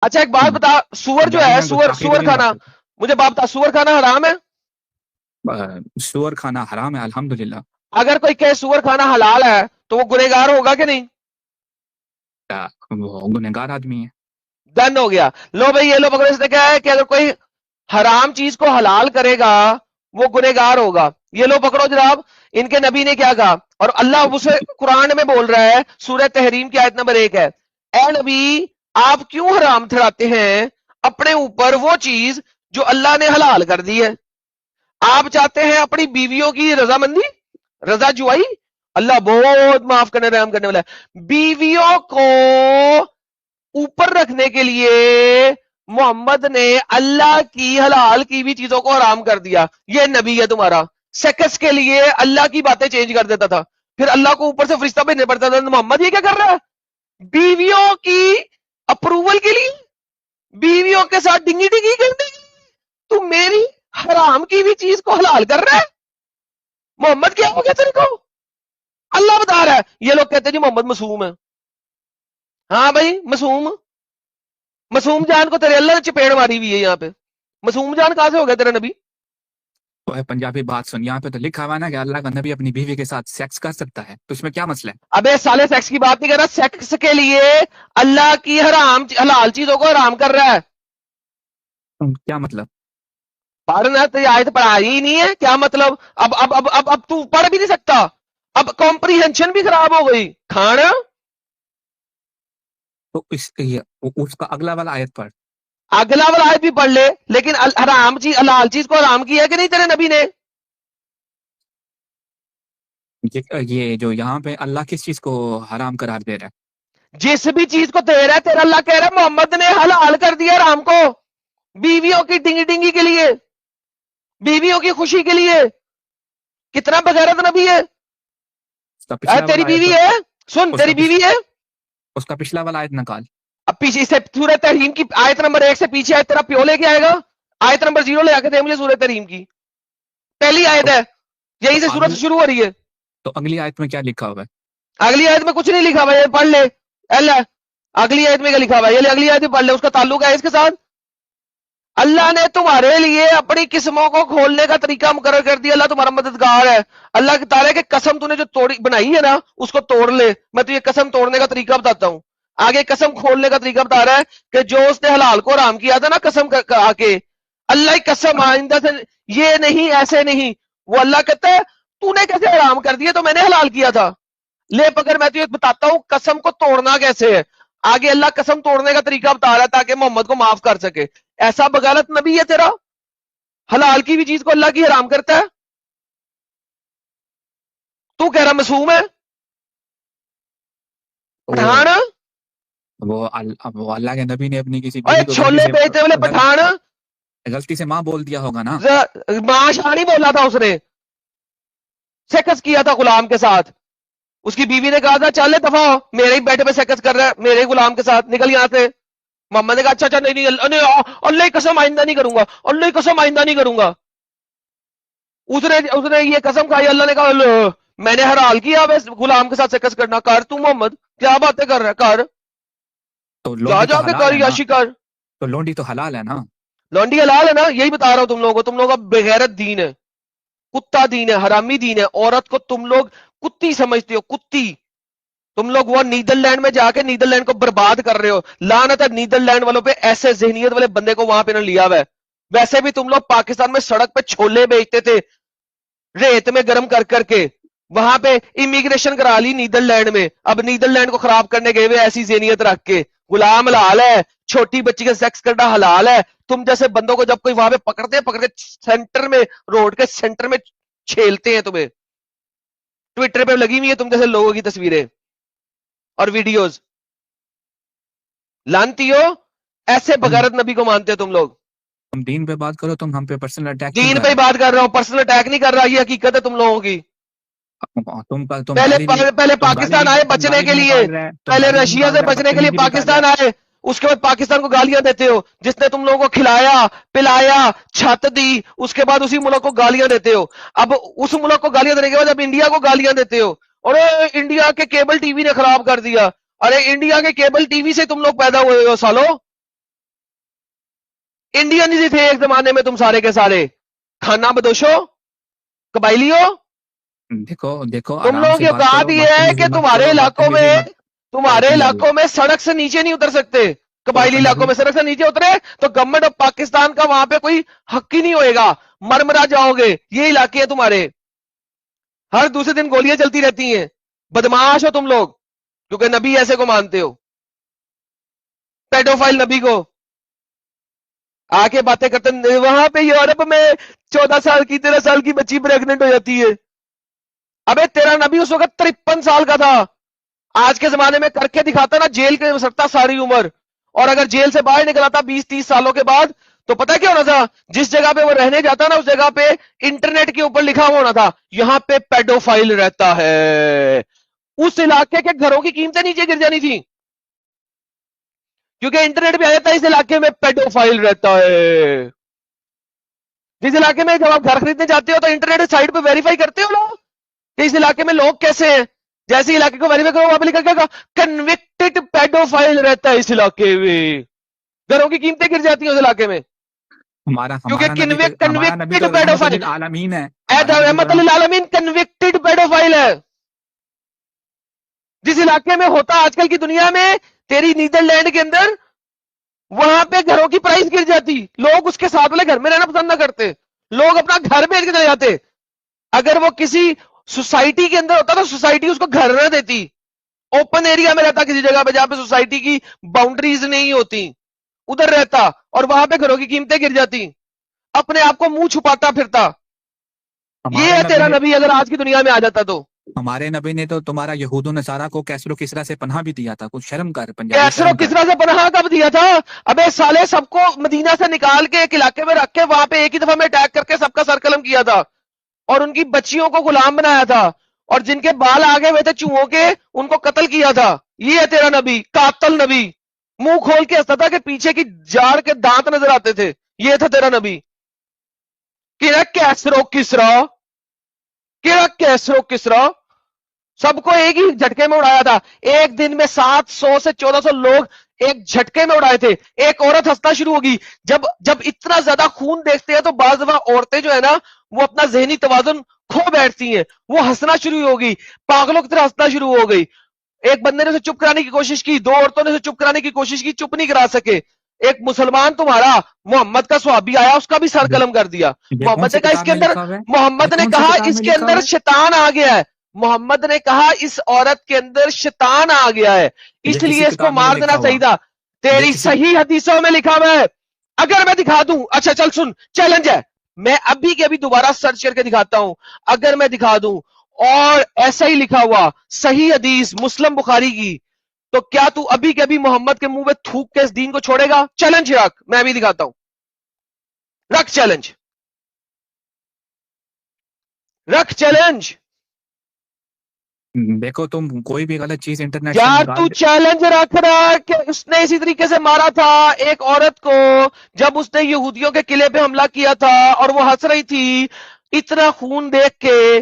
अच्छा एक बात बता, सुअर जो जाहिर है, है सुअर गुस्ताखी तो सुअर नहीं खाना, मारते। मुझे बात बता, सुअर खाना हराम है? सुअर खाना हराम है, अल्हम्दुलिल्लाह। अगर कोई कहे सुअर खाना हलाल है तो वो गुनहगार होगा कि नहीं? वो गुनहगार आदमी है। डन हो गया। लो भाई ये लो पकड़ो, इसने क्या है कि अगर कोई हराम चीज को हलाल करेगा वो गुनहगार होगा। ये लो पकड़ो जनाब, इनके नबी ने क्या कहा, और अल्लाह उसे कुरान में बोल रहा है, सूरह तहरीम की आयत नंबर 1 है, ए नबी आप क्यों हराम ठहराते हैं अपने ऊपर वो चीज जो अल्लाह ने हलाल कर दी है? आप चाहते हैं अपनी बीवियों की रजामंदी, रजा जुआई? अल्लाह बहुत माफ करने रहम करने वाला है। बीवियों को ऊपर रखने के लिए मोहम्मद ने अल्लाह की हलाल की भी चीजों को हराम कर दिया। ये नबी है तुम्हारा, सेकस के लिए अल्लाह की बातें चेंज कर देता था, फिर अल्लाह को ऊपर से फरिश्ता भेजने पड़ता था। तो मोहम्मद ये क्या कर रहा है? बीवियों की अप्रूवल के लिए, बीवियों के साथ डिंगी डिंगी करने के लिए तू मेरी हराम की भी चीज को हलाल कर रहा है? मोहम्मद क्या हो गया तेरे को? अल्लाह बता रहा है। ये लोग कहते हैं जी मोहम्मद मासूम है। हाँ भाई मासूम, मासूम जान को तेरे अल्लाह ने चपेड़ मारी हुई है यहाँ पे। मासूम जान कहां से हो गया तेरा नबी? तो है पंजाबी बात सुन, यहाँ पे तो लिखा हुआ है ना कि अल्लाह का नबी अपनी बीवी के साथ सेक्स कर सकता है, तो इसमें क्या मसला है? अबे साले सेक्स की बात नहीं कर रहा, सेक्स के लिए अल्लाह की हराम हलाल चीजों को हराम कर रहा है। क्या मतलब? पढ़ना तो आयत पढ़ाई ही नहीं है, क्या मतलब? अब तू पढ़ भी नहीं सकता, अब कॉम्प्रीहेंशन भी खराब हो गई खाना। तो उसका अगला वाला आयत पढ़। अगला वाला आयत भी पढ़ ले, लेकिन हराम चीज हलाल चीज को हराम किया कि नहीं तेरे नबी ने? ये जो यहाँ पे अल्लाह किस चीज को हराम करार दे रहा है? जिस भी चीज को दे रहा है तेरा अल्लाह कह रहा है मोहम्मद ने हलाल कर दिया हराम को, बीवियों की डिंगी डिंगी के लिए, बीवियों की खुशी के लिए। कितना बगैरत नबी है? उसका पिछला तेरी वाला आयत बीवी तो है, सुन उसका तेरी बीवी है। उसका पिछला वाला आयत निकाल। अब पीछे से सूरह तहरीम की आयत नंबर 1 से पीछे आयत तेरा प्यो लेके आएगा? आयत नंबर 0 ले आके दे मुझे सूरह तहरीम की, पहली आयत तो, है, तो यहीं से सूरत अगली शुरू हो रही है। तो अगली आयत में क्या लिखा हुआ है? अगली आयत में कुछ नहीं लिखा हुआ, ये पढ़ ले। अल्लाह अगली आयत में क्या लिखा हुआ है, ये ले अगली आयत में पढ़ ले, उसका ताल्लुक है इसके साथ। अल्लाह ने तुम्हारे लिए अपनी किस्मों को खोलने का तरीका मुकर्रर कर दिया। अल्लाह तुम्हारा मददगार है। अल्लाह के तारे के कसम तूने जो तोड़ी बनाई है ना, उसको तोड़ ले। मैं तुझे कसम तोड़ने का तरीका बताता हूं। आगे कसम खोलने का तरीका बता रहा है कि जो उसने हलाल को हराम किया था ना कसम आके, अल्लाह की कसम आइंदा से ये नहीं, ऐसे नहीं। वो अल्लाह कहता है तूने कैसे हराम कर दिया तो मैंने हलाल किया था। ले पकड़, मैं तुझे बताता हूं कसम को तोड़ना कैसे है। आगे अल्लाह कसम तोड़ने का तरीका बता रहा है ताकि मोहम्मद को माफ कर सके। ऐसा बगालत नबी है तेरा, हलाल की भी चीज को अल्लाह की हराम करता है। तू कह रहा मासूम है, वो पठान। वो अल्लाह के नबी ने अपनी किसी ओए बीवी को छोले बेचने वाले पठान, गलती से माँ बोल दिया होगा ना। मां शाह नहीं बोला था उसने, सेक्स किया था गुलाम के साथ। उसकी बीवी ने कहा था चल दफा हो, मेरे ही बेटे पे सेक्स कर रहा है, मेरे ही गुलाम के साथ, निकल यहां से। मोहम्मद ने कहा अच्छा अच्छा नहीं नहीं, अल्लाह की कसम आइंदा नहीं करूंगा, अल्लाह की कसम आइंदा नहीं करूंगा। उसने उसने ये कसम खाई, अल्लाह ने कहा मैंने हलाल किया अब गुलाम के साथ सेक्स करना, कर तू मोहम्मद, क्या बातें कर रहा है, कर, तो जा लोंडी तो जाके हलाल कर है ना। याशी कर। तो लोंडी तो हलाल है ना। लौंडी हलाल है ना, यही बता रहा हूं तुम लोगों को। तुम लोगों का बेगैरत दीन है, कुत्ता दीन है, हरामी दीन है। औरत को तुम लोग कुत्ती समझते हो, कुत्ती। तुम लोग वो नीदरलैंड में जाके नीदरलैंड को बर्बाद कर रहे हो। लानत है नीदरलैंड वालों पे, ऐसे जहनीत वाले बंदे को वहां पे ना लिया हुआ है। वैसे भी तुम लोग पाकिस्तान में सड़क पे छोले बेचते थे, रेत में गर्म कर करके। वहां पे इमिग्रेशन करा ली नीदरलैंड में, अब नीदरलैंड को खराब करने गए हुए ऐसी जहनीत रख के। गुलाम हलाल है, छोटी बच्ची का सेक्स करना हलाल है। तुम जैसे बंदों को जब कोई वहां पे पकड़ते हैं, पकड़ के सेंटर में, रोड के सेंटर में छेलते हैं तुम्हें। ट्विटर पे लगी हुई है तुम जैसे लोगों की तस्वीरें और वीडियोस। लानती हो, ऐसे तुम बगारत नबी को मानते हो तुम लोग। तुम दीन पे बात करो, तुम हम पे पर्सनल अटैक क्यों दीन कर पे ही रहे बात कर रहा हूं, पर्सनल अटैक नहीं कर रहा, ये हकीकत है तुम लोगों की। हो? तुम पहले गाली भी पहले तुम गाली पाकिस्तान भी आए तुम बचने गाली भी के लिए, निकाल रहे हैं, तुम पहले गाली भी रशिया निकाल से रहे हैं, बचने के लिए बदतमीजी भी कर रहे पाकिस्तान हैं। आए। उसके बाद पाकिस्तान को गालियां देते हो, जिसने तुम लोगों को खिलाया पिलाया छत दी, उसके बाद उसी मुल्क को गालियां देते हो। अब उस मुल्क को गालियां देने के बाद अब इंडिया को गालियां देते हो। और इंडिया के केबल टीवी ने खराब कर दिया। अरे इंडिया के केबल टीवी से तुम लोग पैदा हुए हो सालो। इंडियन ही थे एक जमाने में तुम सारे के सारे, खाना बदोशो, कबाइलियों। देखो देखो, तुम आराम लोगों से की बात औकात करो, ये है बदतमीजी कि मत करो, बदतमीजी मत करो तुम्हारे पंजाबी। इलाकों में सड़क से नीचे नहीं उतर सकते। तो कबाइली इलाकों पंजाबी में सड़क से नीचे उतरे तो गवर्नमेंट ऑफ पाकिस्तान का वहां पे कोई हक ही नहीं होएगा, मरमरा जाओगे। ये इलाके हैं तुम्हारे, हर दूसरे दिन गोलियां चलती रहती हैं। बदमाश हो तुम लोग, क्योंकि नबी ऐसे को मानते हो, पेडोफाइल नबी को। आके बातें करते वहां पे यूरोप में 14 साल की 13 साल की बच्ची प्रेग्नेंट हो जाती है। अबे तेरा नबी उस वक्त 53 साल का था। आज के जमाने में करके दिखाता ना, जेल के सकता सारी उम्र। और अगर जेल से बाहर निकला था 20-30 सालों के बाद, तो पता है क्या होना था? जिस जगह पे वो रहने जाता ना, उस जगह पे इंटरनेट के ऊपर लिखा हुआ होना था, यहां पे पेडोफाइल रहता है। उस इलाके के घरों की कीमतें नीचे गिर जानी थी, क्योंकि इंटरनेट पे आया था इस इलाके में पेडोफाइल रहता है। जिस इलाके में जब आप घर खरीदने जाते हो तो इंटरनेट साइट पे वेरीफाई करते हो लोग कि इस इलाके में लोग कैसे हैं। जैसे इलाके को वेरीफाई करो, वहां पे लिखा क्या? कन्विक्टेड पेडोफाइल रहता है इस इलाके में। घरों की कीमतें गिर जाती हैं उस इलाके में, हमारा क्योंकि हमारा नबी कन्विक्टेड तो रहमतुल पेडोफाइल, लिल आलमीन है। हमारा नबी तो रहमतुल आलमीन कन्विक्टेड पेडोफाइल है। जिस इलाके में होता आजकल की दुनिया में, तेरी नीदरलैंड के अंदर, वहां पे घरों की प्राइस गिर जाती, लोग उसके साथ वाले घर में रहना पसंद ना करते, लोग अपना घर बेच के चले जाते। अगर वो किसी सोसाइटी के अंदर होता तो सोसाइटी उसको घर न देती, ओपन एरिया में रहता, किसी जगह पे जहां पे सोसाइटी की बाउंड्रीज नहीं होती, उधर रहता, और वहां पे घरों की कीमतें गिर जाती, अपने आप को मुंह छुपाता फिरता। ये हमारे है नबी तेरा ने नबी, अगर आज की दुनिया में आ जाता तो। हमारे नबी ने तो तुम्हारा यहूदो नसारा को कैसरो किसरा से पनाह भी दिया था। कुछ शर्म कर पंजाबी, कैसरो शर्म कर। किसरा से पनाह कब दिया था? अबे साले, सबको मदीना से निकाल के एक इलाके में रख के वहां पे एक ही दफा में अटैक करके सबका सर कलम किया था, और उनकी बच्चियों को गुलाम बनाया था, और जिनके बाल आगे हुए थे चूहों के, उनको कत्ल किया था। ये है तेरा नबी, कातल नबी। मुंह खोल के हंसता था कि पीछे की जाड़ के दांत नजर आते थे। ये था तेरा नबी। कि कैसरो किसरा, कि कैसरो किसरा, सबको एक ही झटके में उड़ाया था। एक दिन में 700 से 1400 लोग एक झटके में उड़ाए थे। एक औरत हंसना शुरू होगी, जब जब इतना ज्यादा खून देखते हैं तो बाज दफा औरतें जो है ना, वो अपना जहनी तवाजुन खो बैठती हैं, वो हंसना शुरू होगी, पागलों की तरह हंसना शुरू हो गई। एक बंदे ने उसे चुप कराने की कोशिश की, दो औरतों ने उसे चुप कराने की कोशिश की, चुप नहीं करा सके। एक मुसलमान तुम्हारा मोहम्मद का स्वाबी आया, उसका भी सर ये कलम कर दिया। ये कौन मोहम्मद सी ने कहा किताब इसके में अंदर, लिखा हुआ है? ये मोहम्मद ने कौन सी कहा किताब में इसके लिखा हुआ अंदर है? शैतान आ गया है। मोहम्मद ने कहा इस औरत के अंदर शैतान आ गया है, ये किसी इसलिए इसको किताब में नहीं मार लिखा देना हुआ। चाहिए था। ये तेरी किसी सही हदीसों में लिखा हुआ है। अगर मैं दिखा दूं, अच्छा चल सुन, चैलेंज है, मैं अभी के अभी दोबारा सर्च करके दिखाता हूं। अगर मैं दिखा दूं और ऐसा ही लिखा हुआ सही हदीस मुस्लिम बुखारी की, तो क्या तू अभी के अभी मोहम्मद के मुंह में थूक के इस दीन को छोड़ेगा? चैलेंज रख, मैं अभी दिखाता हूं। रख चैलेंज, रख चैलेंज। देखो, तुम कोई भी गलत चीज इंटरनेट से यार निकाल तू दे। चैलेंज रख रहा है कि उसने इसी तरीके से मारा था एक औरत को, जब उसने यहूदियों के किले पे हमला किया था, और वो हंस रही थी इतना खून देख के,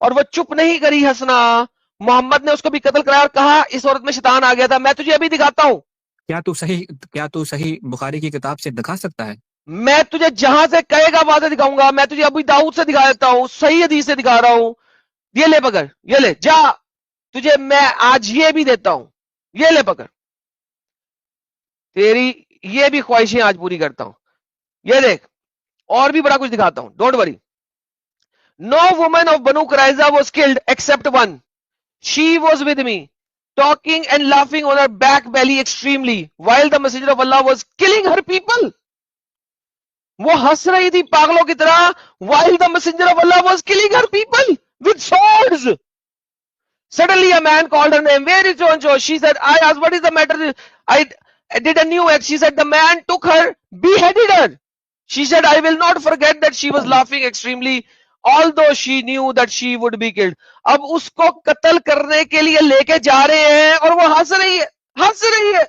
और वो चुप नहीं करी हंसना। मोहम्मद ने उसको भी कत्ल कराया और कहा इस औरत में शैतान आ गया था। मैं तुझे अभी दिखाता हूं। क्या तू सही बुखारी की किताब से दिखा सकता है? मैं तुझे जहां से कहेगा वहां से दिखाऊंगा। मैं तुझे अभी दाऊद से दिखा देता हूं, सही हदीस से दिखा रहा हूं। ये ले पकड़, ये ले जा, तुझे मैं आज ये भी देता हूं। ये ले पकड़, तेरी ये भी ख्वाहिशें आज पूरी करता हूं। ये देख, और भी बड़ा कुछ दिखाता हूं, don't worry. No woman of Banu Qurayza was killed except one, she was with me talking and laughing on her back belly extremely while the messenger of Allah was killing her people. वो हंस रही थी पागलों की तरह, while the messenger of Allah was killing her people with swords. Suddenly a man called her name. Where is so and so? She said, I asked, what is the matter? I did a new act. She said, the man took her, beheaded her. She said, I will not forget that she was laughing extremely, although she knew that she would be killed. अब उसको कत्ल करने के लिए लेके जा रहे हैं और वो हंस रही है, हंस रही है।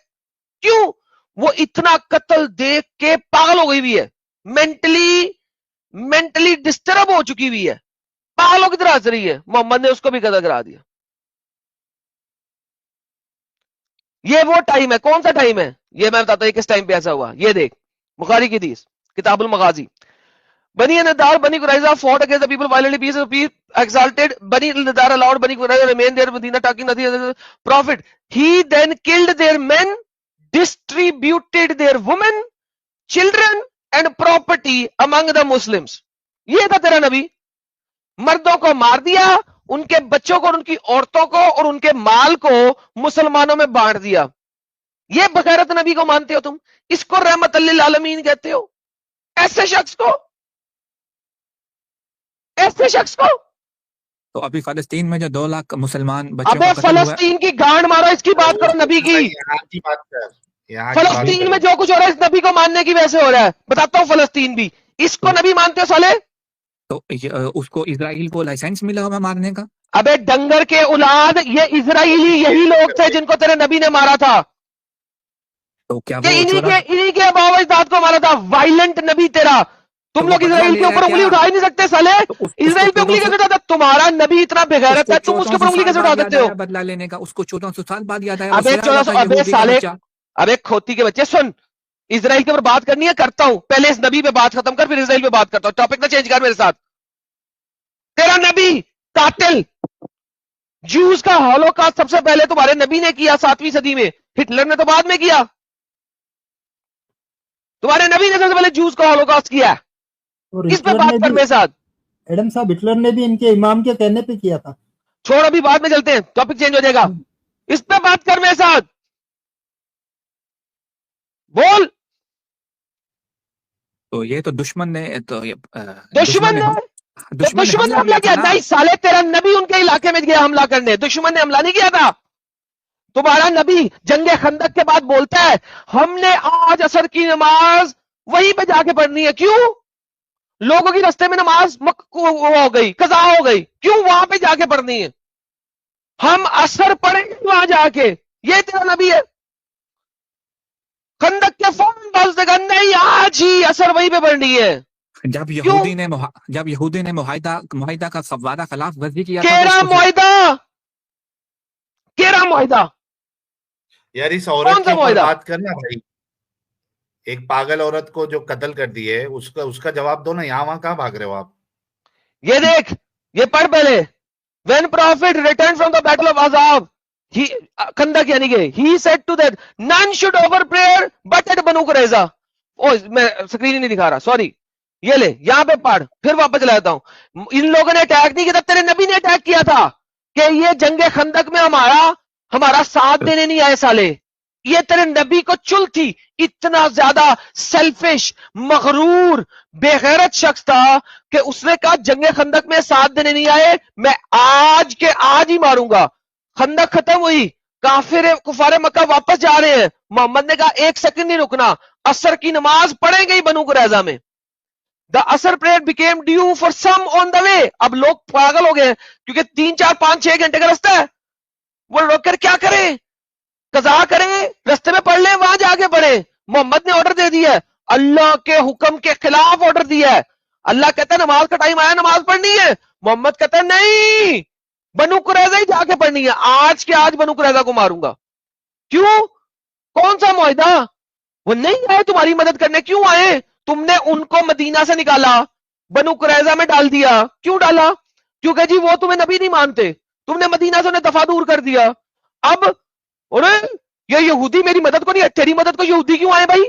क्यों? वो इतना कत्ल देख के पागल हो गई हुई है, मेंटली मेंटली डिस्टर्ब हो चुकी हुई है, पागलों की तरह हंस रही है। मोहम्मद ने उसको भी कत्ल करा दिया। ये वो टाइम है, कौन सा टाइम है? ये मैं बताता हूं किस टाइम पे ऐसा हुआ। ये देख, बुखारी की हदीस, किताबुल मगाजी। Bani Nadar, Bani Qurayza fought against the people violently. Peace exalted. Bani Nadar allowed Bani Qurayza to remain there. Medina talking nothing as a prophet. He then killed their men, distributed their women, children and property among the Muslims. ये था तेरा नबी। मर्दों को मार दिया, उनके बच्चों को, उनकी औरतों को और उनके माल को मुसलमानों में बांट दिया। ये बगैरत नबी को मानते हो तुम? इसको रहमत लिल आलमीन कहते हो? ऐसे शख्स को, ऐसे शख्स को? तो अभी फलस्तीन में जो 2 लाख मुसलमान बच्चों अबे का कत्ल हुआ है, फलस्तीन की गांड मारो, इसकी बात करो नबी की। यहाँ की बात कर, यहाँ की बात फलस्तीन कर। में जो कुछ हो रहा है इस नबी को मानने की वजह से हो रहा है। बताता हूं फलस्तीन भी, इसको नबी मानते हो साले? तो उसको इजराइल को लाइसेंस मिला हुआ मारने का? अबे डंगर के औलाद, ये इजराइली यही लोग थे जिनको तेरे नबी ने मारा था। तो क्या ये वो इन्हीं के बाबा अजदाद को मारा था। वायलेंट नबी तेरा। तुम तो लोग वो बदला इजराइल ले के रहा है ऊपर उंगली क्या? उठा ही नहीं सकते साले। तो इजराइल पे उंगली कैसे उठाता? तुम्हारा नबी इतना बेगैरत है, तुम उसके ऊपर उंगली कैसे उठा सकते हो? बदला लेने का उसको 1400 साल बाद याद आया। अबे 1400, अबे साले, अबे खोती के बच्चे, सुन, इजराइल के ऊपर बात करनी है, करता हूं। पहले इस नबी पे बात खत्म कर, फिर इजराइल पे बात करता हूं। टॉपिक ना चेंज कर मेरे साथ। तेरा नबी कातिल। जूस का हॉलोकॉस्ट सबसे पहले तुम्हारे नबी ने किया 7वीं सदी में, हिटलर ने तो बाद में किया। तुम्हारे नबी ने सबसे पहले जूस का हॉलोकॉस्ट किया। और इस पे हिटलर बात ने कर भी, मेरे साथ। एडम साहब, हिटलर ने भी इनके इमाम के कहने पे किया था। छोड़, अभी बाद में चलते हैं, टॉपिक चेंज हो जाएगा। इस पे बात कर मेरे साथ, बोल। तो ये तो दुश्मन ने तो ये दुश्मन ने हमला किया? नहीं साले, तेरा नबी उनके इलाके में गया हमला करने, दुश्मन ने हमला नहीं किया था। तुम्हारा नबी जंगे खंदक के बाद बोलता है हमने आज असर की नमाज वहीं पे जाके पढ़नी है। क्यों? लोगों की रास्ते में नमाज हो गई, कज़ा हो गई, क्यों वहां पे जाके पढ़नी है? हम असर पढ़ेंगे वहां जाके। ये तेरा नबी है। खंदक के फौरन बाद उसने कहा नहीं, आज ही असर वहीं पे पढ़नी है। जब यहूदी ने मुआहिदा का वादा खिलाफ वर्जी किया था, केरा मुआहिदा यार इस औरत कौन सा के ऊपर मुआहिदा? बात करना भाई। एक पागल औरत को जो कत्ल कर दी है, उसका जवाब दो ना। यहाँ वहां कहाँ भाग रहे हो आप? ये देख, ये पढ़ पहले। When prophet returned from the battle of Azab, he खंदक यानी कि he said to that none should offer prayer but at Banu Qurayza। ओ, मैं स्क्रीन ही नहीं दिखा रहा, सॉरी। ये ले, यहां पे पढ़, फिर वापस चला जाता हूं। इन लोगों ने अटैक नहीं किया था, तेरे नबी ने अटैक किया था कि ये जंगे खंदक में हमारा साथ देने नहीं आए साले। ये तेरे नबी को चुल थी। इतना ज्यादा सेल्फिश, मगरूर, बेगैरत शख्स था कि उसने कहा जंगे खंदक में साथ देने नहीं आए, मैं आज के आज ही मारूंगा। खंदक खत्म हुई, कुफारे मक्का वापस जा रहे हैं। मोहम्मद ने कहा 1 सेकंड नहीं रुकना, असर की नमाज पढ़ेंगे ही बनु कुरैजा में। The Asr prayer became due for some on the way. अब लोग पागल हो गए क्योंकि 3, 4, 5, 6 घंटे का रास्ता है। वो रोक कर क्या करें? कज़ा करें, रास्ते में पढ़ लें, वहां जाके पढ़े। मोहम्मद ने ऑर्डर दे दिया है, अल्लाह के हुक्म के खिलाफ ऑर्डर दिया है। अल्लाह कहता है नमाज का टाइम आया, नमाज पढ़नी है। मोहम्मद कहता है नहीं, बनु कुरैजा ही जाके पढ़नी है। आज के आज बनु कुरैजा को मारूंगा। क्यों? कौन सा मुआहिदा? वो नहीं आए तुम्हारी मदद करने, क्यों आए? तुमने उनको मदीना से निकाला, बनु कुरैजा में डाल दिया। क्यों डाला? क्योंकि जी वो तुम्हें नबी नहीं मानते, तुमने मदीना से उन्हें दफा दूर कर दिया। अब अरे ये यहूदी मेरी मदद को नहीं, तेरी मदद को यहूदी क्यों आए भाई?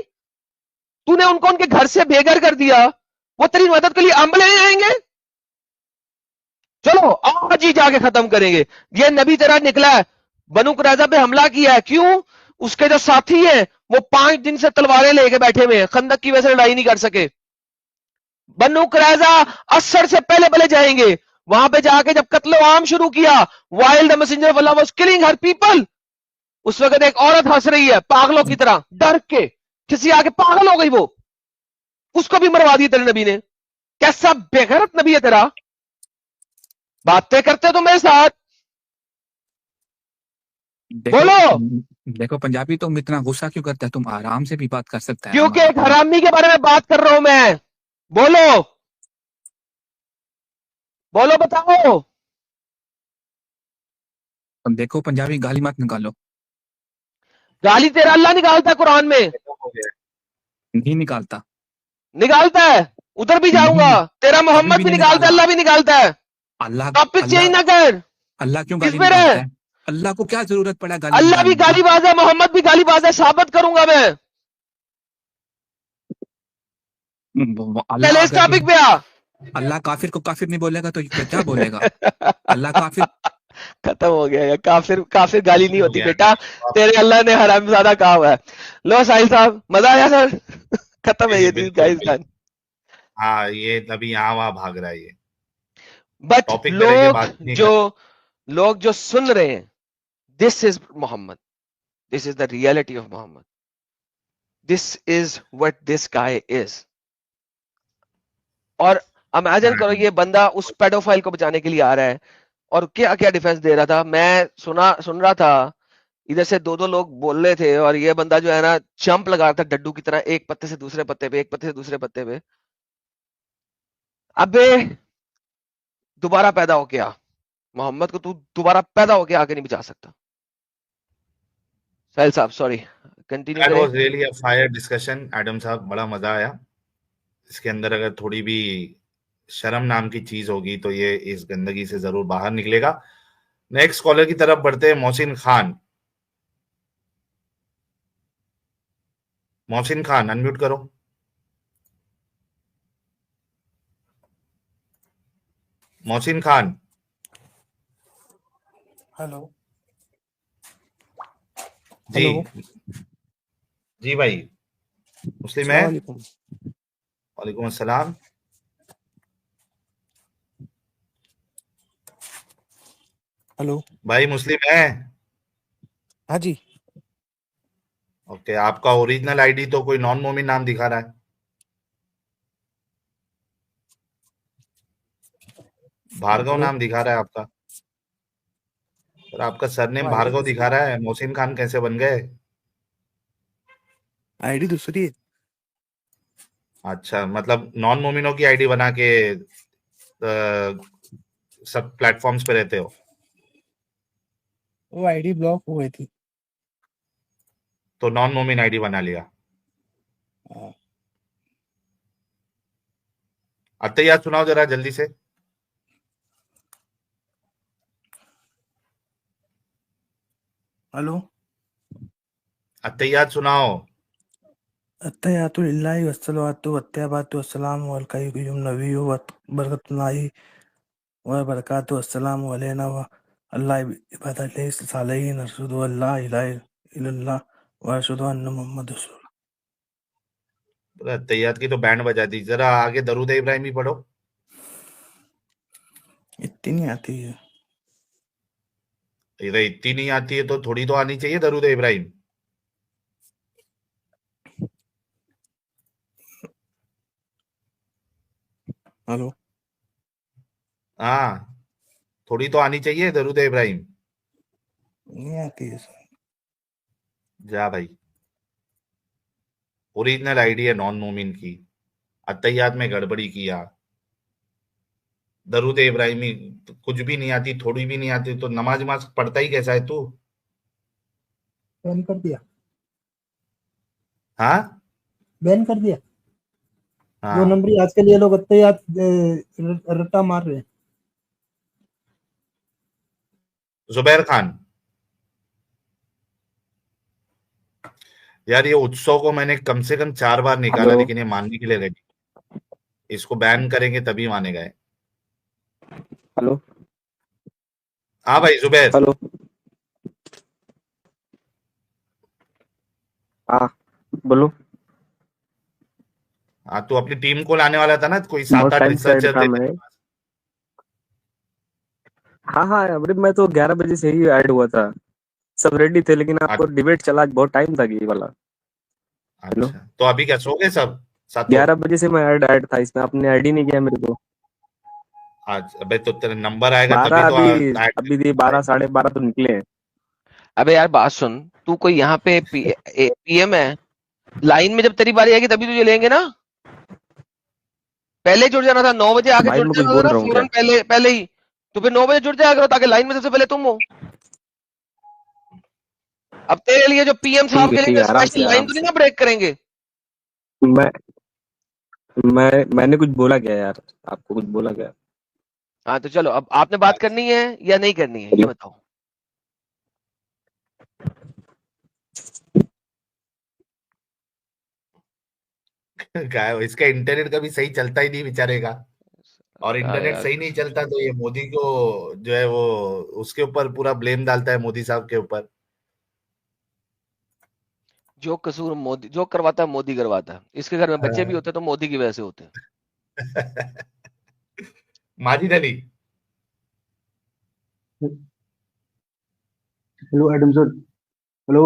तूने उनको उनके घर से बेघर कर दिया, वो तेरी मदद के लिए अंब लेने आएंगे? चलो आज ही जाके खत्म करेंगे। ये नबी तेरा निकला है, बनु कुरैजा पे हमला किया है। क्यों? उसके जो साथी हैं वो 5 दिन से तलवारें लेके बैठे हुए हैं, खंदक की वजह से लड़ाई नहीं कर सके। बनु कुरैजा असर से पहले पहले जाएंगे। वहां पे जाके जब कत्ल आम शुरू किया, while the messenger of Allah was killing her people, उस वक्त एक औरत हंस रही है पागलों की तरह, डर के, किसी आगे पागल हो गई वो, उसको भी मरवा दिया तेरे नबी ने। कैसा बेगैरत नबी है तेरा? बातें करते हो तुम मेरे साथ? बोलो। देखो पंजाबी, तुम इतना गुस्सा क्यों करते है? तुम आराम से भी बात कर सकते हैं। क्योंकि एक हरामी के बारे में बात कर रहा हूं मैं। बोलो बोलो, बताओ। देखो पंजाबी गाली मत निकालो। गाली तेरा अल्लाह निकालता है कुरान में। हो गया। नहीं निकालता। निकालता है, उधर भी जाऊंगा, नहीं, तेरा कभी मोहम्मद भी भी नहीं निकालता है, निकाला। अल्लाह भी निकालता है। अल्लाह टॉपिक चेंज अल्लाह ना कर, अल्लाह क्यों किस गाली पे रहे? निकालता है? अल्लाह को क्या जरूरत पड़ा गाली अल्लाह भी निकालने की? गालीबाज है, मोहम्मद भी गालीबाज है, साबित करूंगा मैं। अल्लाह पहले इस अगर टॉपिक किसी पे आ। अल्लाह काफिर को काफिर नहीं बोलेगा तो क्या बोलेगा? अल्लाह काफिर खत्म हो गया यार, काफिर काफिर गाली नहीं हो होती गया। बेटा, तेरे अल्लाह ने हरामजादा कहा हुआ है। लो साहिल साहब, मजा आया सर? खत्म है जी ये दिन बिल्कुल गाइस बिल्कुल। डन। हाँ, ये अभी यहाँ वहां भाग रहा है ये। बट टॉपिक पे रह के लोग बात नहीं जो कर। लोग जो सुन रहे हैं, this is Mohammed, this is the reality of Mohammed, this is what this guy is. और इमेजिन करो, ये बंदा उस पेडोफाइल को बचाने के लिए आ रहा है, और क्या क्या डिफेंस दे रहा था। मैं सुन रहा था, इधर से दो दो लोग बोल रहे थे, और ये बंदा जो है ना, जंप लगा रहा था डड्डू की तरह, एक पत्ते से दूसरे पत्ते पे, एक पत्ते से दूसरे पत्ते पे। अबे दोबारा पैदा होके आ, मोहम्मद को तू दोबारा पैदा होके आके नहीं बचा सकता। साहिल साहब सॉरी, कंटिन्यू दैट करें। Was really a fire discussion Adam साहब, बड़ा मजा आया। इसके अंदर अगर थोड़ी भी शर्म नाम की चीज होगी तो ये इस गंदगी से जरूर बाहर निकलेगा। नेक्स्ट कॉलर की तरफ बढ़ते हैं, मोहसिन खान। मोहसिन खान अनम्यूट करो। मोहसिन खान। हेलो। जी हेलो। जी भाई, मुस्लिम है? अस्सलाम वालेकुम। वालेकुम अस्सलाम। हेलो। भाई मुस्लिम है? हाँ जी। ओके, आपका ओरिजिनल आईडी तो कोई नॉन मोमिन नाम दिखा रहा है। भार्गव हेलो। नाम दिखा रहा है आपका, पर आपका सरनेम आईडी भार्गव दूसरी दिखा रहा है। मोहसिन खान कैसे बन गए? आईडी दूसरी है। अच्छा, मतलब नॉन मोमिनों की आईडी बना के सब प्लेटफॉर्म्स पे रहते हो? वो आईडी ब्लॉक हो गई थी। तो नॉन मोमिन आईडी बना लिया। हाँ। अत्तहियात सुनाओ जरा जल्दी से। हेलो। अत्तहियात सुनाओ। अत्तहियातु लिल्लाहि वस्सलातु वत्तय्यबातु वस्सलामु अलैका अय्युहन नबिय्यु व बरकatullahi व बरकातुहु वस्सलामु अलैना व अला इबादिल्लाहि सालिहीन अशहदु अन ला इलाहा इल्लल्लाह व अशहदु अन्ना मुहम्मदुर रसूलुल्लाह। अत्तहियात की तो बैंड बजा दी, जरा आगे दरूद इब्राहिमी पढ़ो। इतनी नहीं आती है। इधर इतनी नहीं आती है तो थोड़ी तो आनी चाहिए दरूद इब्राहिम। हेलो। हाँ, थोड़ी तो आनी चाहिए दरूद इब्राहिम। नहीं आती है सर। जा भाई, ओरिजिनल आईडी है नॉन मोमिन की, अत्तहियात में गड़बड़ी किया। दरूद इब्राहिमी कुछ भी नहीं आती, थोड़ी भी नहीं आती, तो नमाज नमाज पढ़ता ही कैसा है तू? बैन कर दिया, हाँ बैन कर दिया। दो हाँ। नंबरी आजकल ये लोग अत्तहियात रट्टा मार रहे हैं। जुबैर खान, यार ये उत्सव को मैंने कम से कम 4 बार निकाला, हेलो। लेकिन ये मानने के लिए रेडी। इसको बैन करेंगे तभी मानेगा ये। हेलो। हाँ भाई जुबैर। हेलो। हाँ बोलो। हाँ, तू अपनी टीम को लाने वाला था ना, कोई बहुत 7-8 टाइम से ऐड रिसर्चर था थे मैं। तेरे पास। हाँ हाँ, अरे मैं तो 11 बजे से ही ऐड हुआ था, सब रेडी थे, लेकिन आपको डिबेट चला आज बहुत टाइम तक ये वाला। हेलो। अच्छा, तो अभी क्या सो गए सब सातों? 11 बजे से मैं ऐड था इसमें, आपने ऐड ही नहीं किया मेरे को। आज अबे तो तेरा नंबर आएगा 12 तभी तो अभी 12 12:30 तो निकले हैं। अबे यार बात सुन, तू कोई यहाँ पे पीएम है, लाइन में जब तेरी बारी आएगी तभी तुझे लेंगे ना। पहले जुड़ जाना था, 9 बजे आके भाई जुड़ मैं कुछ जाना था बोल ना, रहा हूँ क्या? फौरन पहले ही। तो फिर 9 बजे जुड़ जाया करो ताकि लाइन में सबसे पहले तुम हो। अब तेरे लिए जो पीएम साहब के ठीक लिए है, आराम स्पेशल से लाइन आराम तो से। नहीं ना ब्रेक करेंगे। मैंने कुछ बोला क्या यार? आपको कुछ बोला क्या? हाँ तो चलो, अब आपने बात करनी है या नहीं करनी है, ये बताओ। क्या इसका इंटरनेट कभी सही चलता ही नहीं बेचारे का, और क्या इंटरनेट यार, सही नहीं चलता तो ये मोदी को जो है वो उसके ऊपर पूरा ब्लेम डालता है, मोदी साहब के ऊपर। जो कसूर मोदी, जो करवाता है मोदी करवाता है। इसके घर में बच्चे भी हाँ। होते हैं तो मोदी की वजह से होते हैं। Majid Ali. Hello Adam sir. Hello.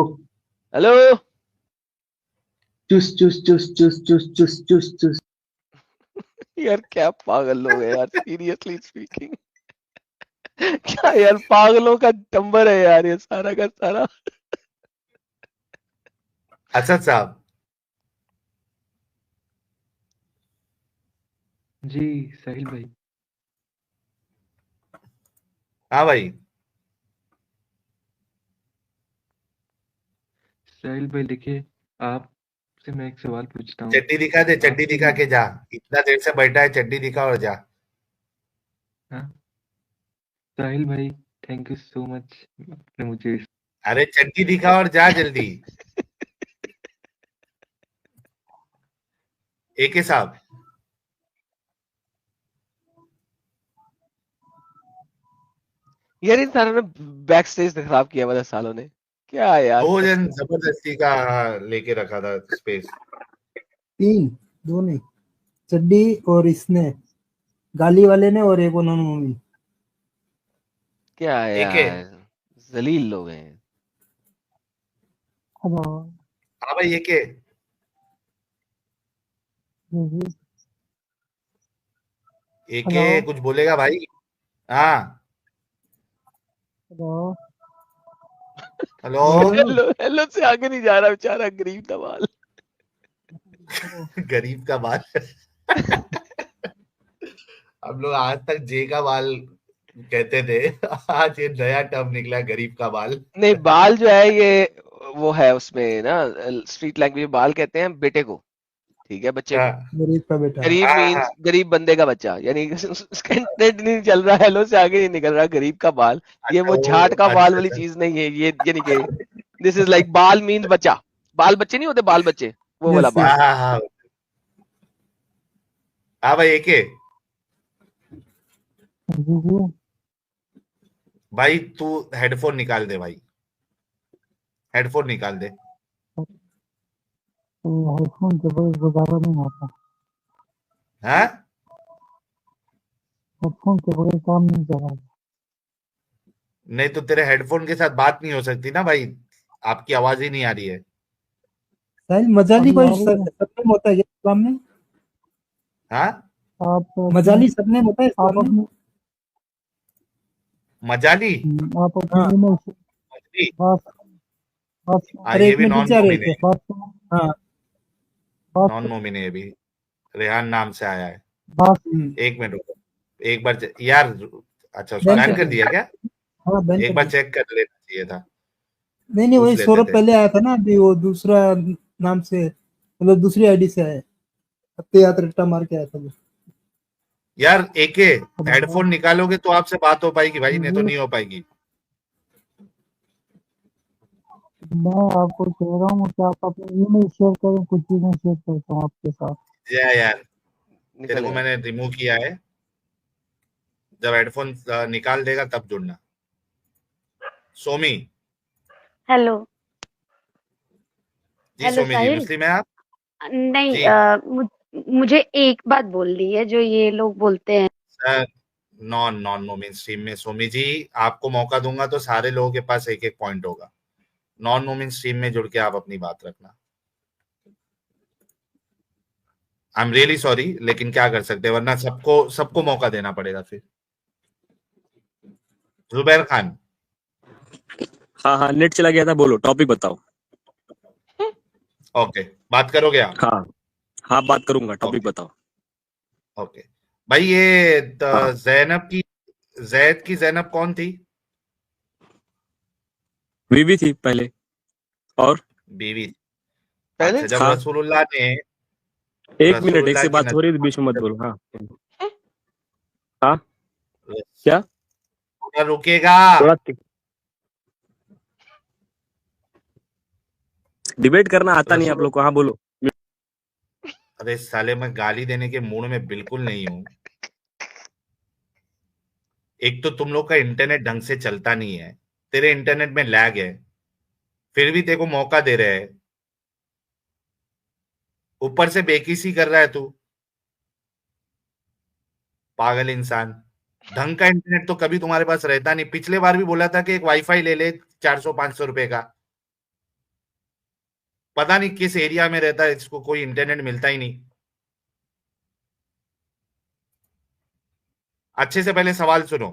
Hello. चुस चुस चुस चुस चुस चुस चुस चुस। यार क्या पागल लोग हैं यार, सीरियसली स्पीकिंग। क्या यार, पागलों का टंबर है यार ये सारा का सारा। असद साहब। जी साहिल भाई। हाँ भाई। साहिल भाई देखिए, आपसे मैं एक सवाल पूछता हूँ। चड्डी दिखा दे, चड्डी आपने दिखा के जा। इतना देर से बैठा है, चड्डी दिखा और जा। हाँ साहिल भाई, थैंक यू सो मच, आपने मुझे अरे चड्डी दिखा और जा जल्दी। एके साहब। यार इन सारों ने बैक स्टेज खराब किया हुआ था सालों ने। क्या यार, दो कसम। जन जबरदस्ती का लेके रखा था स्पेस। 3, 2 नहीं, चड्डी और इसने, गाली वाले ने और एक उन्होंने। क्या एके। यार, जलील लोग हैं। हेलो। हाँ भाई एके। जी। एके हेलो। कुछ बोलेगा भाई? हाँ। हेलो। हेलो। हेलो हेलो से आगे नहीं जा रहा बेचारा गरीब दवाल। गरीब का बाल। हम लोग आज तक जे का बाल कहते थे, आज ये नया टर्म निकला, गरीब का बाल। नहीं, बाल जो है ये वो है उसमें ना, स्ट्रीट लैंग्वेज में बाल कहते हैं बेटे को। ठीक है, बच्चे को। हाँ गरीब का बेटा। गरीब हाँ हाँ। मीन्स गरीब बंदे का बच्चा, यानी उसका इंटरनेट नहीं चल रहा, हेलो से आगे नहीं निकल रहा, गरीब का बाल। ये अच्छा वो वो। झाट का बाल अच्छा वाली अच्छा। चीज नहीं है ये नहीं के। दिस इज लाइक बाल मीन्स बच्चा। बाल बच्चे नहीं होते, बाल बच्चे, वो वाला यस बाल। हाँ हाँ हाँ। हाँ भाई एके। जी। भाई तू हेडफोन निकाल दे भाई, हेडफोन निकाल दे। हेडफोन के बगैर गुजारा नहीं होता। हाँ। हेडफोन के बगैर काम नहीं चला। नहीं तो तेरे हेडफोन के साथ बात नहीं हो सकती ना भाई, आपकी आवाज ही नहीं आ रही है। साहिल, मजाली अभी कोई आ रही है। सरनेम होता है क्या इस्लाम में? हाँ। आप मजाली सरनेम होता है आप इस्लाम में? अपनी मजाली। आप हाँ अपनी email से मजली। बात बात हाँ अरे ये एक भी ने नॉन पूछा रहे मोमिन थे। है। बात सुनो। हाँ। बात नॉन मोमिन है ये भी। रेहान नाम से आया है। बात एक मिनट रुको। एक बार यार। अच्छा उसको बैन बैन कर कर दिया। दिया क्या? हाँ, बैन एक कर बार दिया। चेक कर लेना चाहिए था। नहीं नहीं, पूछ वही लेते सौरभ थे। पहले आया था ना, अभी वो दूसरा नाम से, मतलब दूसरी आईडी से आया। हफ्ते याद रट्टा मार के आया था वो। यार एके, हेलो। हेडफोन निकालोगे तो आपसे बात हो पाएगी भाई, नहीं तो जी। नहीं हो पाएगी। मैं आपको कह रहा हूँ कि आप अपनी email शेयर करें, कुछ चीजें शेयर करता हूँ आपके साथ। यार तेरे निकल को गया। मैंने रिमूव किया है, जब हेडफोन निकाल देगा तब जुड़ना। सोमी। हेलो। जी हेलो सोमी जी, साहिल। मुस्लिम है आप? नहीं, जी मुझे एक बात बोलनी है जो ये लोग बोलते हैं। सर। नॉन नॉन मोमिन स्ट्रीम में सोमी जी, आपको मौका दूंगा तो सारे लोगों के पास एक एक पॉइंट होगा। नॉन मोमिन स्ट्रीम में जुड़ के आप अपनी बात रखना। आई एम रियली सॉरी, लेकिन क्या कर सकते हैं, वरना सबको सबको मौका देना पड़ेगा फिर। जुबैर खान। हाँ हाँ, नेट चला गया था, बोलो टॉपिक बताओ। ओके, बात करोगे आप? हाँ हाँ, बात करूंगा, टॉपिक ओके बताओ। ओके। भाई ये हाँ, जैनब की, जैद की जैनब कौन थी? बीवी थी पहले। और बीवी। पहले अच्छा, जब हाँ रसूलुल्लाह ने एक मिनट, एक रसूलुल्लाह से की बात हो रही है, बीच में मत बोलो। हाँ हाँ, क्या थोड़ा रुकेगा। थोड़ा डिबेट करना आता नहीं आप रसूल लोग को। हाँ बोलो। अरे साले, मैं गाली देने के मूड में बिल्कुल नहीं हूं। एक तो तुम लोग का इंटरनेट ढंग से चलता नहीं है, तेरे इंटरनेट में लैग है, फिर भी तेरे को मौका दे रहे हैं। ऊपर से बेकिसी कर रहा है तू, पागल इंसान। ढंग का इंटरनेट तो कभी तुम्हारे पास रहता नहीं। पिछले बार भी बोला था कि एक वाईफाई ले ले 400-500 रुपए का। पता नहीं किस एरिया में रहता है, इसको कोई इंटरनेट मिलता ही नहीं। अच्छे से पहले सवाल सुनो।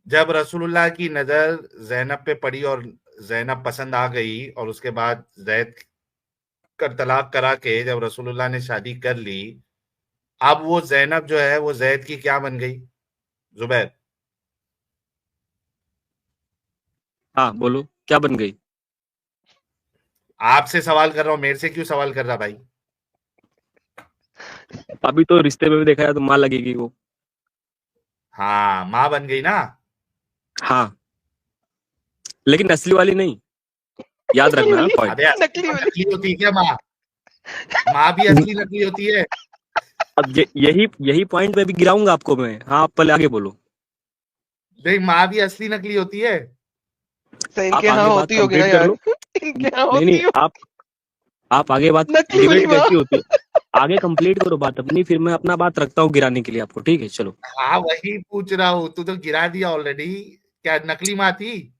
जब रसूलुल्लाह की नजर जैनब पे पड़ी और जैनब पसंद आ गई, और उसके बाद जैद का तलाक करा के जब रसूलुल्लाह ने शादी कर ली, अब वो जैनब जो है वो जैद की क्या बन गई? जुबैर, हाँ बोलो, क्या बन गई? आपसे सवाल कर रहा हूं, मेरे से क्यों सवाल कर रहा भाई? अभी तो रिश्ते में भी देखा है तो माँ लगेगी वो। हाँ, माँ बन गई ना। हाँ, लेकिन असली वाली नहीं, याद नकली रखना वाली, पॉइंट। अबे नकली वाली। नकली होती है क्या माँ? माँ भी असली नकली होती है। अब यही पॉइंट पे भी गिराऊंगा आपको मैं। हाँ, आप पहले आगे बोलो। नहीं, माँ भी असली नकली होती है। तो आप इनके यहाँ आगे बात होती होगी ना कंप्लीट कर यार। लो। इनके यहाँ नहीं होती नहीं, हो आप आगे बात नकली वाली डिबेट माँ। कैसी होती है, आगे कंप्लीट करो बात अपनी, फिर मैं अपना बात रखता हूँ गिराने के लिए आपको। ठीक है चलो। हाँ, वही पूछ रहा हूँ, तू तो गिरा दिया ऑलरेडी। क्या नकली माँ थी?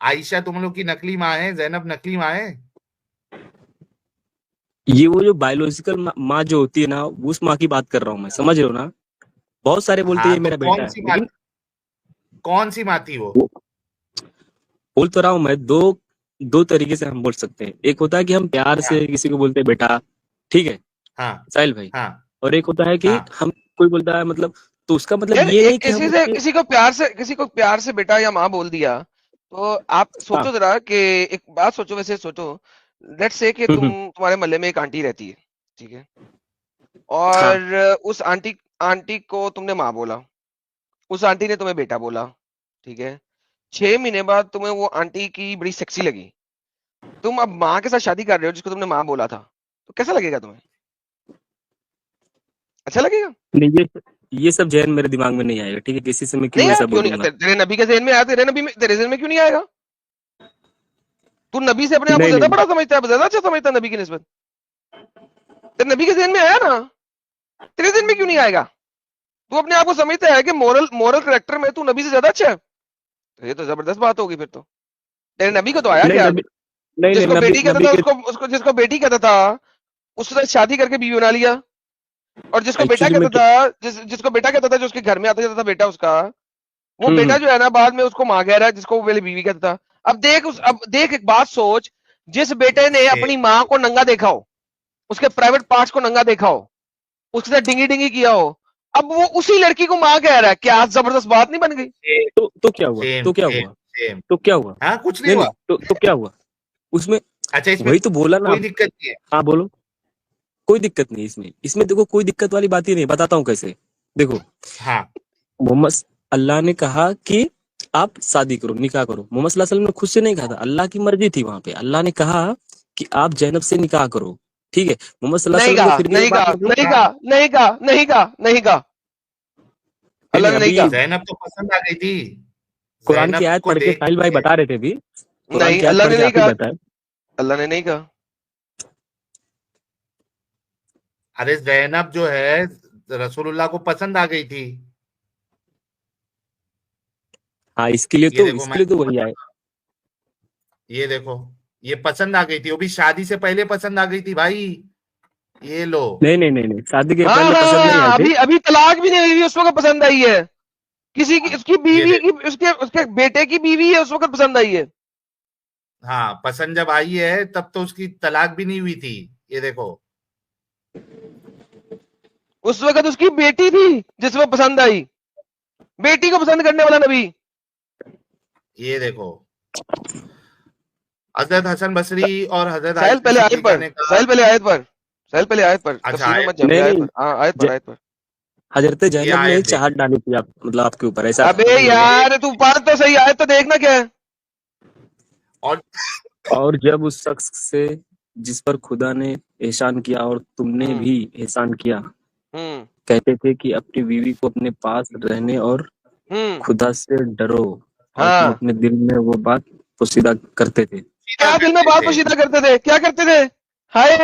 आयशा तुम लोग की नकली माँ है, जैनब नकली माँ है। ये वो जो बायोलॉजिकल माँ जो होती है ना, उस माँ की बात कर रहा हूँ मैं, समझ रहे हो ना? बहुत सारे बोलते हैं हाँ, ये तो मेरा बेटा है, लेकिन कौन सी माँ थी वो? बोल तो रहा हूँ मैं, दो तरीके से हम बोल सकते हैं। एक होता है कि हम प्यार हाँ, से किसी को बोलते हैं बेटा, ठीक है हाँ, साहिल भाई, हाँ, और एक होता है कि हाँ, हम कोई बोलता है मतलब, तो उसका मतलब यार ये एक नहीं कि हम किसी से उसके। किसी को प्यार से बेटा या माँ बोल दिया, तो आप हाँ, सोचो जरा कि एक बात सोचो, वैसे सोचो। लेट्स से कि हम्म, तुम्हारे मोहल्ले में एक आंटी रहती है, ठीक है, हाँ, और उस आंटी आंटी को तुमने माँ बोला, उस आंटी ने तुम्हें बेटा बोला, ठीक है। 6 महीने बाद तुम्हें वो आंटी की बड़ी सेक्सी लगी, तुम अब माँ के साथ शादी कर रहे हो जिसको तुमने माँ बोला था, तो कैसा लगेगा तुम्हें? अच्छा लगेगा? नहीं ये सब जहन मेरे दिमाग में नहीं आएगा, ठीक है? किसी से मैं क्यों नहीं यार, ऐसा क्यों नहीं? बोलूंगा? तेरे नबी के ज़हन में आया, तेरे ज़हन में क्यों नहीं आएगा? तू नबी से अपने आप को नहीं ज्यादा नहीं बड़ा समझता है, ज्यादा अच्छा समझता है नबी की निस्बत। तेरे नबी के ज़हन में आया ना, तेरे ज़हन में क्यों नहीं आएगा? तू अपने आप को समझता है कि मोरल कैरेक्टर में तू नबी से ज्यादा अच्छा है, तो ये तो जबरदस्त बात होगी फिर तो। तेरे नबी को तो आया नहीं, क्या? नबी नहीं नहीं, जिसको नबी बेटी कहता नबी था के उसको जिसको बेटी कहता था उसके साथ शादी करके बीवी बना लिया, और जिसको बेटा एक्चुअली कहता में था जिसको बेटा कहता था, जो उसके घर में आता जाता था बेटा उसका, वो बेटा हम्म, जो है ना बाद में उसको माँ कह रहा है जिसको वो पहले बीवी कहता था। अब देख एक बात सोच, जिस बेटे ने से अपनी माँ को नंगा देखा हो, उसके प्राइवेट पार्ट्स को नंगा देखा हो, उसके साथ डिंगी डिंगी किया हो, अब वो उसी लड़की को माँ कह रहा है, क्या जबरदस्त बात नहीं बन गई? तो क्या हुआ? सेम तो क्या सेम हुआ? सेम। तो क्या हुआ? हाँ, कुछ नहीं नहीं हुआ। नहीं, तो क्या हुआ उसमें? अच्छा, इसमें वही तो बोला ना। कोई दिक्कत नहीं है। हाँ बोलो। कोई दिक्कत नहीं इसमें देखो, कोई दिक्कत वाली बात ही नहीं। बताता हूँ कैसे। देखो, हाँ, मोहम्मद, अल्लाह ने कहा कि आप शादी करो, निकाह करो। मोहम्मद सल्लल्लाहु अलैहि वसल्लम ने खुद से नहीं कहा था, अल्लाह की मर्जी थी वहां पे। अल्लाह ने कहा कि आप जैनब से निकाह करो, ठीक है? मोहम्मद सल्लल्लाहु नहीं अलैहि वसल्लम को कहा, फिर भी ये नहीं बात कहा, मतलब, नहीं कहा, नहीं कहा, नहीं कहा, नहीं कहा, नहीं अल्लाह नहीं, ने नहीं अभी कहा। जैनब तो पसंद आ गई थी। कुरान की जैनब आयत को पढ़ के देख साहिल भाई के। बता रहे थे। अभी कुरान नहीं, की आयत अल्लाह पढ़ ने के नहीं आप ही कहा, बताए। अल्लाह ने नहीं कहा। अरे जैनब जो है रसूलुल्लाह को पसंद आ गई थी। हाँ, ये देखो, मैं इसके लिए तो वही आए। ये देखो, ये पसंद आ गई थी, वो भी शादी से पहले पसंद आ गई थी भाई। ये लो। नहीं नहीं नहीं नहीं, शादी के हाँ पहले हाँ पसंद नहीं हाँ, आए थे। अभी अभी तलाक भी नहीं हुई, उस वक्त पसंद आई है। किसी की, उसकी ये बीवी की, देखो, उसके उसके बेटे की बीवी है, उस वक्त पसंद आई है। हाँ, पसंद जब आई है तब तो उसकी तलाक भी नहीं हुई थी। ये देखो, उस वक्त उसकी बेटी थी जिस वक्त पसंद आई। बेटी को पसंद करने वाला नबी। ये देखो। हजरत हसन बसरी और हजरत साहिल आयशा पहले आयत सिद्दीका पर, ने कहा। साहिल पहले आयत पर, साहिल पहले आयत पर, अच्छा तफसीर में आयत, मत जाओ, नहीं आयत नहीं, पर, हाँ आयत पर, आयत पर। हजरत ये जैनब ने आयत देख। चाहत डाली थी आप, मतलब आपके ऊपर, ऐसा था, अबे समझ रहे हो? यार तू पढ़ तो सही, आयत तो देखना क्या है। और और जब उस शख्स से जिस पर खुदा ने एहसान किया और तुमने हम्म भी एहसान किया, हम्म कहते थे कि अपनी बीवी को अपने पास रहने और खुदा से डरो, और तुम हाँ अपने दिल में वो बात पोशीदा करते थे। सीधा क्या दिल में करते बात थे। पोशीदा करते थे, क्या करते थे? हाय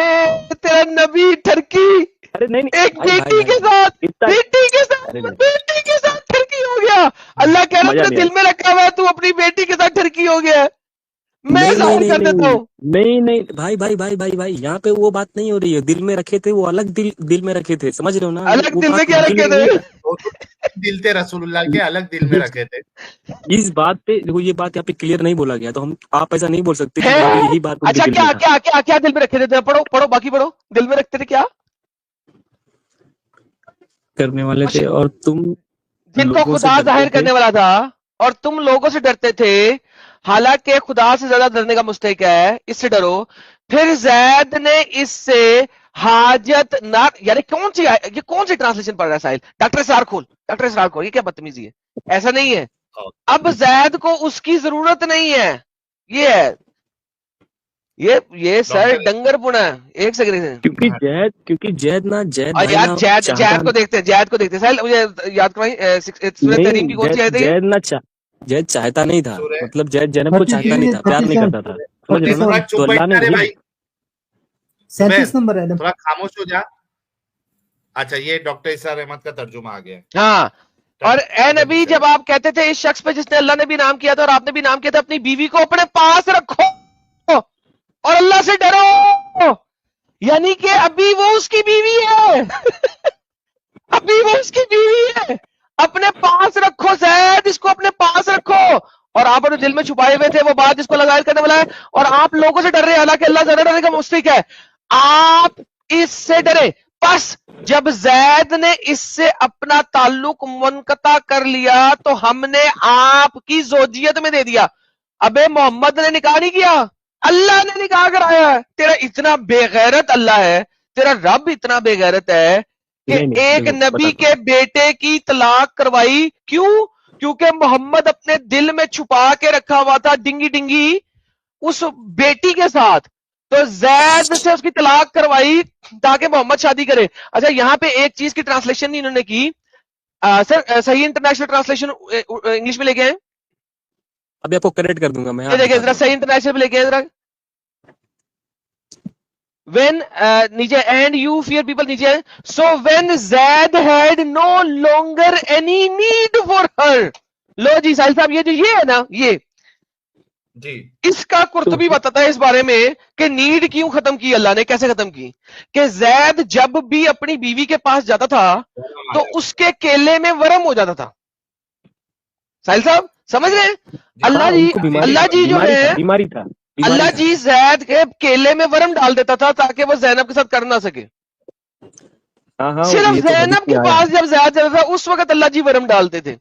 तेरा नबी ठरकी, अरे नहीं नहीं एक भाई भाई बेटी भाई के भाई, साथ, इतना बेटी के साथ, अरे नहीं, बेटी के साथ ठरकी हो गया। अल्लाह कह रहा मजा तेरे नहीं दिल आया। में रखा हुआ है, तू अपनी बेटी के साथ ठरकी हो गया है। मैं नहीं नहीं जाहिर नहीं कर देता नहीं हूँ। नहीं नहीं भाई भाई भाई भाई भाई, यहाँ पे वो बात नहीं हो रही है। दिल में रखे थे वो अलग, दिल में रखे थे, समझ रहे हो ना? अलग वो दिल में बात क्या उनके रखे लिए नहीं थे? था। वो तो दिल थे रसूलुल्लाह के, अलग दिल में रखे थे। इस बात पे देखो, ये बात यहाँ पे क्लियर नहीं बोला गया, तो हम आप ऐसा नहीं बोल सकते कि है यहाँ पे यही बात उनके अच्छा, दिल क्या में था। क्या क्या क्या दिल में रखे थे? पढ़ो पढ़ो, बाकी पढ़ो। दिल में रखते थे क्या? करने वाले थे, और तुम जिनको लोगों से खुदा डरते जाहिर थे। करने वाला था, और तुम लोगों से डरते थे, हालांकि खुदा से ज्यादा डरने का मुस्तहिक है, इससे डरो। फिर जैद ने इससे हाजत ना, यानी कौन सी, ये कौन सी ट्रांसलेशन पढ़ रहा है साहिल? डॉक्टर इसरार खोल, डॉक्टर इसरार खोल, ये क्या बदतमीजी है? ऐसा नहीं है। अब जैद को उसकी जरूरत नहीं है, ये है, ये सर डॉक्टर डंगरपुना है। एक सेकंड, क्योंकि जैद और भाई यार ना जैद, चाहता। जैद को देखते हैं, जैद को देखते हैं। साहिल मुझे याद करवाई, सूरह तहरीम की नहीं, कौन सी आयत है ये? जैद चाहता नहीं था, सूरह मतलब जैद जैनब को चाहता नहीं था, प्यार नहीं 37 करता था, समझ रहे हो ना? थोड़ा 37 चुप तो अल्लाह ने बैठना रे वही, भाई, 37 नंबर है थोड़ा खामोश हो जा। अच्छा ये डॉक्टर इसार अहमद का तर्जुमा आ गया है। हाँ, और ए नबी, जब आप कहते थे इस शख्स पे जिसने अल्लाह ने भी नाम किया था और आपने भी नाम किया था, अपनी बीवी को अपने पास रखो और अल्लाह से डरो, यानी कि अभी वो उसकी बीवी है अभी वो उसकी बीवी है। अपने पास रखो जैद, इसको अपने पास रखो। और आप अपने दिल में छुपाए हुए थे वो बात जिसको लगायर करने वाला है, और आप लोगों से डर रहे हैं, हालांकि अल्लाह ज्यादा डरने का मुस्तहिक है। आप इससे डरे। बस जब जैद ने इससे अपना ताल्लुक मुनकता कर लिया तो हमने आपकी जोजियत में दे दिया। अबे मोहम्मद ने निकाह नहीं किया, अल्लाह ने निकाह कराया है। तेरा इतना बेगैरत अल्लाह है, तेरा रब इतना बेगैरत है कि नहीं नहीं एक देखो नबी बताता के बेटे की तलाक करवाई। क्यों? क्योंकि मोहम्मद अपने दिल में छुपा के रखा हुआ था डिंगी डिंगी उस बेटी के साथ, तो जैद से उसकी तलाक करवाई ताकि मोहम्मद शादी करे। अच्छा, यहां पे एक चीज की ट्रांसलेशन नहीं इन्होंने की। सर सही इंटरनेशनल ट्रांसलेशन इंग्लिश में लेके आए, हूँ। अभी आपको करेक्ट कर दूंगा मैं, ये आप देखिए बता जरा, दो। सही इंटरनेशनल में लेके आए जरा। when नीचे and you fear people नीचे है, so when Zaid had no longer any need for her। लो जी साहिल साहब, ये जो ये है ना, ये जी इसका कुर्तुबी बताता है इस बारे में कि नीड क्यों खत्म की अल्लाह ने, कैसे खत्म की। कि जैद जब भी अपनी बीवी के पास जाता था तो उसके केले में वरम हो जाता था। साहिल साहब समझ रहे हैं? अल्लाह जी, उनको बीमारी अल्लाह जी जो बीमारी था है, बीमारी था बीमारी अल्लाह था। जी जैद के केले में वरम डाल देता था ताकि वो जैनब के साथ कर ना सके। हाँ हाँ, सिर्फ ये तो हदीस जैनब में के आया पास है। जब जैद जाता था उस वक्त अल्लाह जी वरम डालते थे।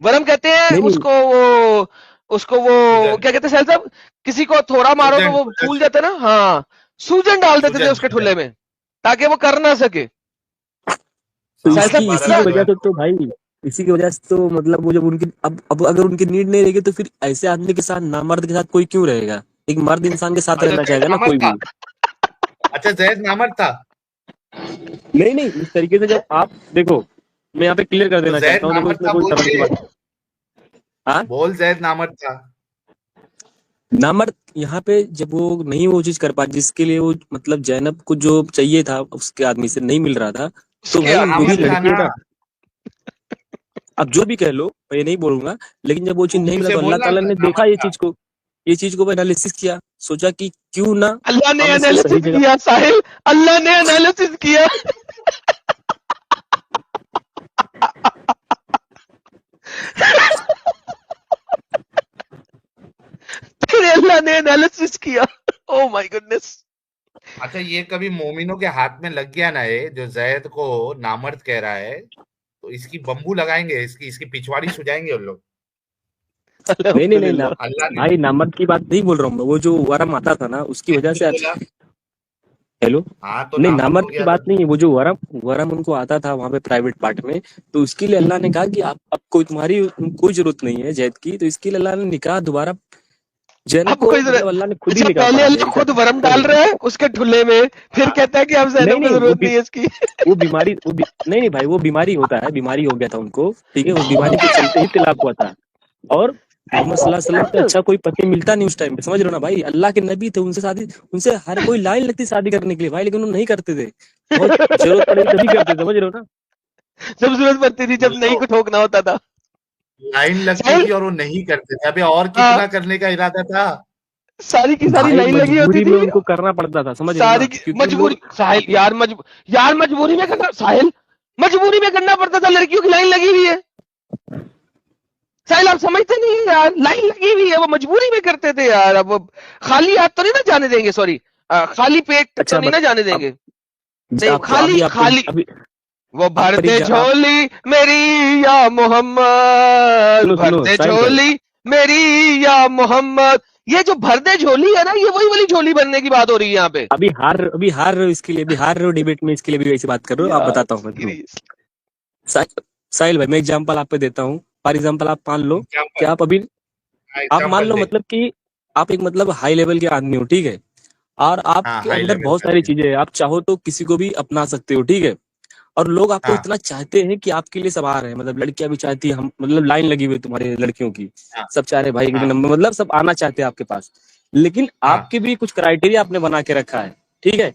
वरम कहते हैं नहीं नहीं उसको वो सूजन क्या कहते हैं साहिल साहब? किसी को थोड़ा मारो तो सूजन वो फूल जाता है ना, हाँ, सूजन डाल देते थे सूजन उसके सूजन ठुल्ले में ताकि वो कर ना सके। तो साहिल इसकी साहब इसी की पता, वजह से तो भाई, इसी की वजह से तो मतलब वो जब उनकी अब अगर उनकी नीड नहीं रहेगी तो फिर ऐसे आदमी के साथ, नामर्द के साथ कोई क्यों रहेगा? एक मर्द इंसान के साथ अच्छा रहना जैद चाहेगा ना नामर्द कोई था, भी। अच्छा जैद नामर्द था, नहीं नहीं, इस तरीके से जब आप देखो, मैं यहाँ पे क्लियर कर तो देना जैद चाहता हूँ, देखो नामर्द इसमें था कोई बोल शर्म की के, बात। हाँ, बोल जैद नामर्द था। नामर्द यहाँ पे जब वो नहीं वो चीज कर पा जिसके लिए वो, मतलब जैनब को जो चाहिए था उसके आदमी से नहीं मिल रहा था, तो उसके भाई आदमी वही नामर्द से था लड़की है ना, ना। अब जो भी कह लो, मैं ये नहीं बोलूंगा, लेकिन जब वो चीज नहीं मुंह मिला से तो अल्लाह बोलना ताला ने देखा नामर्द था। ये चीज को एनालिसिस किया, सोचा कि क्यों ना अल्लाह ने हम इसको सही एनालिसिस जगह। किया साहिल, अल्लाह ने एनालिसिस किया फिर अल्लाह ने एनालिसिस किया। Oh my goodness. अच्छा ये कभी मोमिनों के हाथ में लग गया ना, ये जो जैद को नामर्द कह रहा है, तो इसकी बम्बू लगाएंगे, इसकी इसकी पिछवाड़ी सुझाएंगे उन लोग। नहीं नहीं नहीं ना, अल्हम्दुलिल्लाह। अल्लाह ने भाई नामर्द की बात नहीं बोल रहा हूँ मैं, वो जो वरम आता था ना उसकी वजह से बोला। हेलो हाँ तो नहीं नामर्द हो नामर्द की गया बात था। नहीं है, वो जो वरम वरम उनको आता था वहां पे प्राइवेट पार्ट में, तो उसके लिए अल्लाह ने कहा कि आप अब कोई तुम्हारी कोई जरूरत नहीं है जैद की, तो इसके लिए अल्लाह ने निकाह दोबारा जैनब अब को कोई मतलब अल्लाह ने खुद ही अच्छा, निकाह पहले पढ़ा दिया अल्लाह ऐसा खुद वरम कर डाल दिया। रहा है उसके ठुल्ले में, फिर हाँ कहता है कि अब नहीं ज़ैनब को नहीं जरूरत नहीं है इसकी। वो बीमारी नहीं नहीं भाई वो बीमारी होता है, बीमारी हो गया था उनको, ठीक है, उस बीमारी के चलते ही तलाक हुआ था। और मोहम्मद सल्लल्लाहु अलैहि वसल्लम से अच्छा कोई पति मिलता नहीं उस टाइम पे, समझ रहे हो ना भाई, अल्लाह के नबी थे, उनसे शादी, उनसे हर कोई लाइन लगती शादी करने के लिए भाई, लेकिन वो नहीं करते थे, बहुत जरूरत पड़ी तभी करते थे, समझ रहे हो ना। जब जरूरत पड़ती थी, जब नहीं बोलो, को ठोकना होता था। लाइन लगती साहिल, थी और वो नहीं करते थे। अबे और हाँ, कितना करने का इरादा था? सारी की सारी भाई लाइन लगी होती मजबूरी थी। में उनको करना पड़ता था, समझ रहे हो सारी ना, की क्योंकि मजबूरी, लोग साहिल यार यार मजबूरी में करना, साहिल मजबूरी में करना पड़ता था, लड़कियों की लाइन लगी हुई है। साहिल आप समझते नहीं है यार, लाइन लगी हुई है, वो मजबूरी में करते थे यार। अब वो खाली हाथ तो नहीं ना जाने देंगे, सॉरी खाली पेट तो अच्छा नहीं ना जाने देंगे। नहीं आप खाली खाली अभी वो भर आप दे झोली मेरी या मोहम्मद, सुनो भर सुनो दे साहिल भाई, झोली मेरी या मोहम्मद। ये जो भर दे झोली है ना, ये वही वाली झोली बनने की बात हो रही है यहाँ पे अभी हार रहे हो इसके लिए, अभी हार रहे हो डिबेट में, इसके लिए भी ऐसी बात कर रहे हो, आप यार। बताता हूँ मैं तुम्हें। साहिल भाई मैं एग्जांपल आप पे देता हूँ, फॉर एग्जांपल आप मान लो कि एग्जाम्पल, आप अभी आप मान एग्जाम्पल लो दे। मतलब कि आप एक मतलब हाई लेवल के आदमी हो, ठीक है, और हाँ, आपके हाई अंदर लेवल बहुत का सारी आदमी। चीजें हैं, आप चाहो तो किसी को भी अपना सकते हो, ठीक है, और लोग आपको हाँ इतना चाहते हैं कि आपके लिए सब आ रहे हैं, मतलब लड़कियां भी चाहती है, हम मतलब लाइन लगी हुई है तुम्हारे लड़कियों की, हाँ सब चाह रहे हैं भाई के भी हाँ नंबर, मतलब सब आना चाहते हैं आपके पास, लेकिन हाँ आपके भी कुछ क्राइटेरिया आपने बना के रखा है, ठीक है,